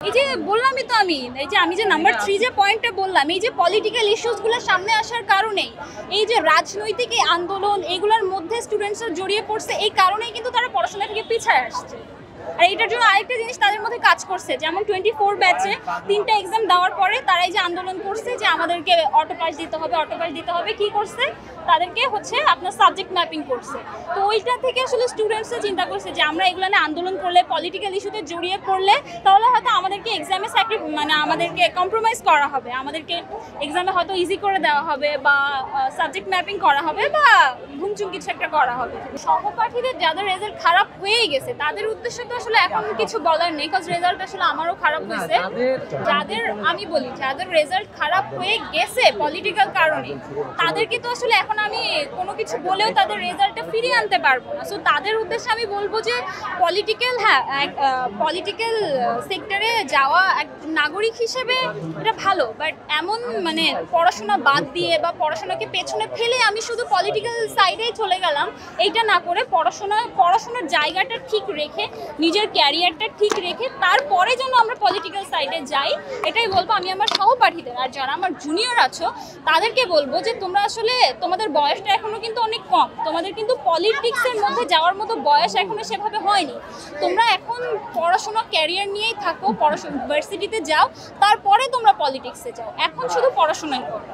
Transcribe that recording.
এই যে বললামই তো আমি যে নাম্বার 3 যে পয়েন্টটা বললাম, এই যে পলিটিক্যাল ইস্যুসগুলো সামনে আসার কারণেই, এই যে রাজনৈতিক এই আন্দোলন এগুলোর মধ্যে স্টুডেন্টসরা জড়িয়ে পড়ছে, এই কারণেই কিন্তু তারা পড়াশোনা থেকে পিছায় আসছে। আর এটার জন্য আরেকটা জিনিস তাদের মধ্যে কাজ করছে, যেমন 24 ব্যাচে 3টা এক্সাম দেওয়ার পরে তারাই যে আন্দোলন করছে যে আমাদেরকে অটো পাস দিতে হবে, কি করছে তাদেরকে হচ্ছে আপনার সাবজেক্ট ম্যাপিং করছে। তো ওইটা থেকে আসলে স্টুডেন্টসরা চিন্তা করছে যে আমরা এগুলো নিয়ে আন্দোলন করলে, পলিটিক্যাল ইস্যুতে জড়িয়ে পড়লে তাহলে হয়তো আমাদেরকে এক্সামে আমাদেরকে কম্প্রোমাইজ করা হবে, আমাদেরকে এক্সামে হয়তো ইজি করে দেওয়া হবে বা সাবজেক্ট ম্যাপিং করা হবে বা ঘুমচুম কিছু একটা করা হবে। সহপাঠীদের যাদের রেজাল্ট খারাপ হয়ে গেছে তাদের উদ্দেশ্যে তো আসলে এখন কিছু বলার নেই, কজ রেজাল্ট আসলে আমারও খারাপ হয়েছে। যাদের রেজাল্ট খারাপ হয়ে গেছে পলিটিক্যাল কারণে, তাদেরকে তো আসলে এখন আমি কোনো কিছু বলেও তাদের রেজাল্টটা ফিরিয়ে আনতে পারবো না। সো তাদের উদ্দেশ্যে আমি বলবো যে পলিটিক্যাল সেক্টরে যাওয়া এক নাগরিক হিসেবে এটা ভালো, বাট এমন পড়াশোনা বাদ দিয়ে বা পড়াশোনাকে পেছনে ফেলে আমি শুধু পলিটিক্যাল সাইডেই চলে গেলাম, এইটা না করে পড়াশোনার জায়গাটা ঠিক রেখে, নিজের ক্যারিয়ারটা ঠিক রেখে তারপরে যেন আমরা পলিটিক্যাল সাইডে যাই, এটাই বলবো আমি আমার সহপাঠীদের। আর যারা আমার জুনিয়র আছো তাদেরকে বলবো যে তোমরা আসলে তোমাদের বয়সটা এখনো কিন্তু অনেক কম, তোমাদের কিন্তু পলিটিক্সের মধ্যে যাওয়ার মতো বয়স এখনো সেভাবে হয়নি। তোমরা এখন পড়াশোনা ক্যারিয়ার নিয়েই থাকো, ইউনিভার্সিটিতে যাও, তারপরে তোমরা পলিটিক্সে যাও, এখন শুধু পড়াশোনাই করো।